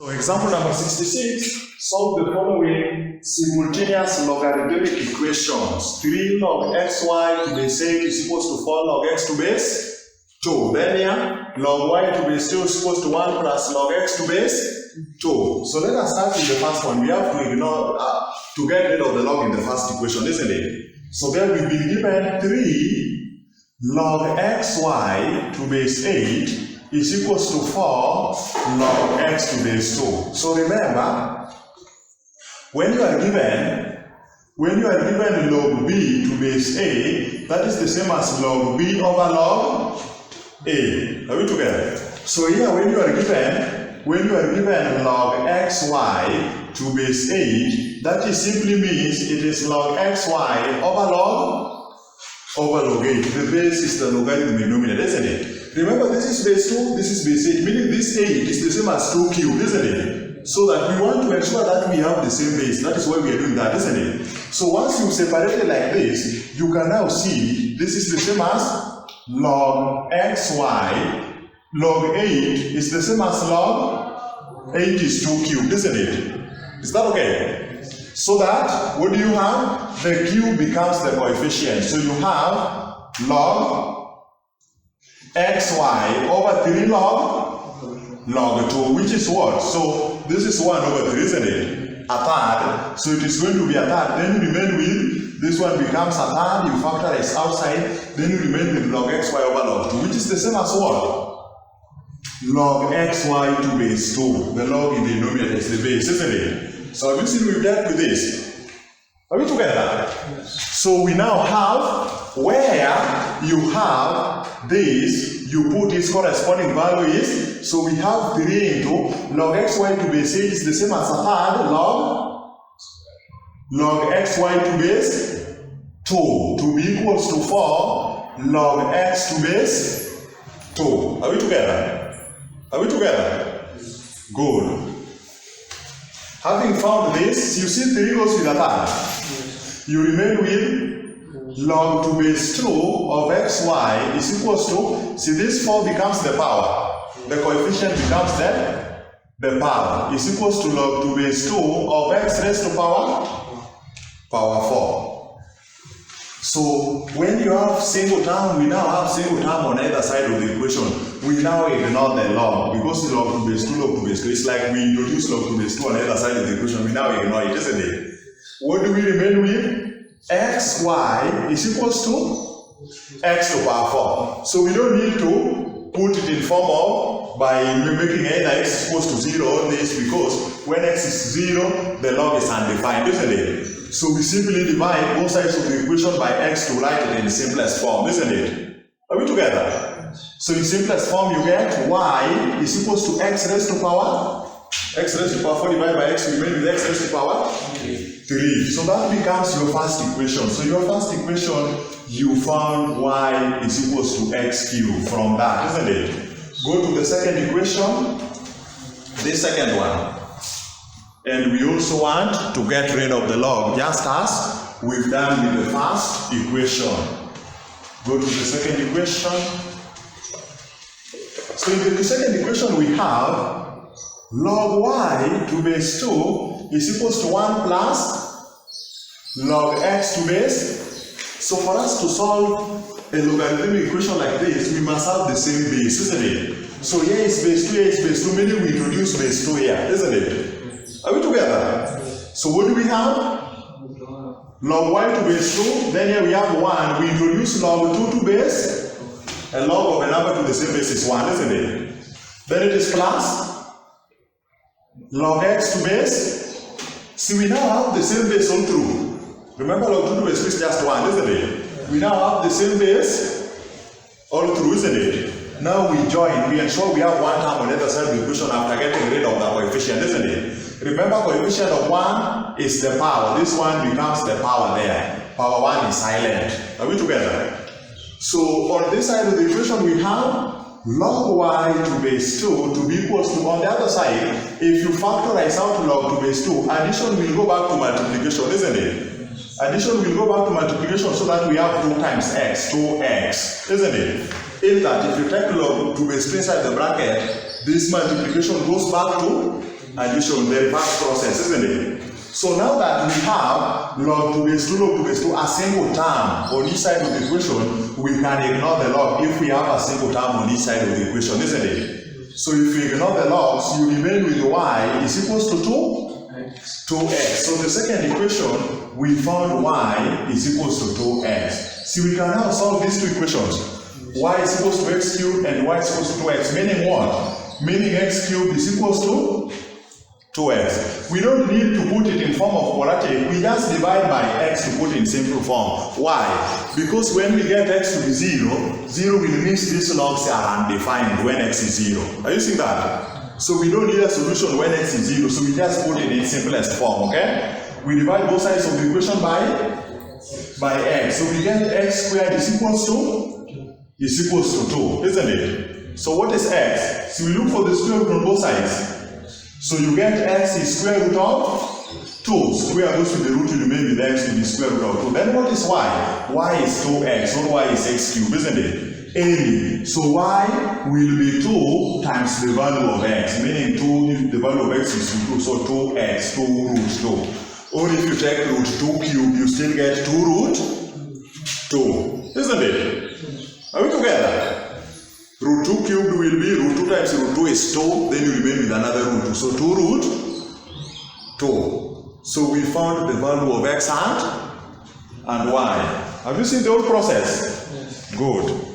So example number 66, solve the following simultaneous logarithmic equations. 3 log xy to base 8 is equals to 4 log x to base 2. Then here, log y to base 2 is equals to 1 plus log x to base 2. So let us start with the first one. We have to ignore, to get rid of the log in the first equation, isn't it? So there we've been given 3 log xy to base 8 is equals to 4 log x to base 2. So remember, when you are given log b to base a, that is the same as log b over log a. Are we together? So here when you are given log xy to base 8, that is simply means it is log xy over log 8. The base is the logarithmic denominator, isn't it? Remember, this is base 2, this is base 8, meaning this 8 is the same as 2 cubed, isn't it? So that we want to ensure that we have the same base. That is why we are doing that, isn't it? So once you separate it like this, you can now see this is the same as log xy. Log 8 is the same as log 8 is 2 cubed, isn't it? Is that okay? So that, what do you have? The cube becomes the coefficient. So you have log xy over 3 log 2, which is what? So this is 1 over 3, isn't it? A third. So it is going to be a third. Then you remain with, this one becomes a third, you factorize outside, then you remain with log xy over log 2, which is the same as what? Log xy to base 2. The log in the denominator is the base, isn't it? So have you seen we've dealt with this? Are we together? So we now have, where you have this, you put its corresponding value is, so we have 3 into log xy to base 8 is the same as a third log xy to base 2 to be equals to 4 log x to base 2. Are we together? Are we together? Good. Having found this, you see 3 goes with a third. You remain with log to base 2 of xy is equals to, see this 4 becomes the power. The coefficient becomes the power. Is equals to log to base 2 of x raised to power 4. So when you have single term, we now have single term on either side of the equation. We now ignore the log because the log to base 2, log to base 2. It's like we introduce log to base 2 on either side of the equation. We now ignore it, isn't it? What do we remain with? xy is equals to x to power 4. So we don't need to put it in form of by making either x equals to 0 or this, because when x is 0, the log is undefined, isn't it? So we simply divide both sides of the equation by x to write it in the simplest form, isn't it? Are we together? So in simplest form you get y is equals to x raised to power 4 divided by x, we remain with x raised to power 3. So that becomes your first equation. So your first equation, you found y is equals to x cubed from that, isn't it? Go to the second equation, this second one. And we also want to get rid of the log, just as we've done with the first equation. Go to the second equation. So in the second equation we have log y to base 2 is equals to 1 plus log x to base. So for us to solve a logarithmic equation like this, we must have the same base, isn't it? So here is base 2, here is base 2, meaning we introduce base 2 here, isn't it? Are we together? So what do we have? Log y to base 2, then here we have 1. We introduce log 2 to base, and log of a number to the same base is 1, isn't it? Then it is plus log x to base. See, we now have the same base all through. Remember, log 2 to base 2 is just 1, isn't it? We now have the same base all through, isn't it? Now we join, we ensure we have one term on the other side of the equation after getting rid of the coefficient, isn't it? Remember, coefficient of 1 is the power. This one becomes the power there. Power 1 is silent. Are we together? So on this side of the equation we have log y to base 2 to be equals to, on the other side, if you factorize out log to base 2, addition will go back to multiplication, isn't it? Addition will go back to multiplication so that we have 2 times x, 2x, isn't it? In that, if you take log to base 2 inside the bracket, this multiplication goes back to addition, the reverse process, isn't it? So now that we have log 2 base 2, log 2 base 2, a single term on each side of the equation, we can ignore the log if we have a single term on each side of the equation, isn't it? So if we ignore the logs, you remain with y is equals to 2x. So the second equation, we found y is equals to 2x. See, we can now solve these two equations. Y is equals to x cubed and y is equals to 2x. Meaning what? Meaning x cubed is equals to 2x. We don't need to put it in form of quadratic. We just divide by x to put in simple form. Why? Because when we get x to be 0, 0 will mean these logs are undefined when x is 0. Are you seeing that? So we don't need a solution when x is 0, so we just put it in simplest form, okay? We divide both sides of the equation by x. So we get x squared is equals to 2, isn't it? So what is x? So we look for the square root on both sides. So you get x is square root of 2. Square goes to the root, you remain with x to the square root of 2. Then what is y? Y is 2x, not y is x cubed, isn't it? Any. So y will be 2 times the value of x, meaning 2, the value of x is 2, so 2x, 2 root 2. Or if you take root 2 cubed, you still get 2 root 2, isn't it? Are we together? Root 2 cubed will be root 2 times root 2 is 2, then you remain with another root 2. So 2 root 2. So we found the value of x and y. Have you seen the whole process? Yes. Good.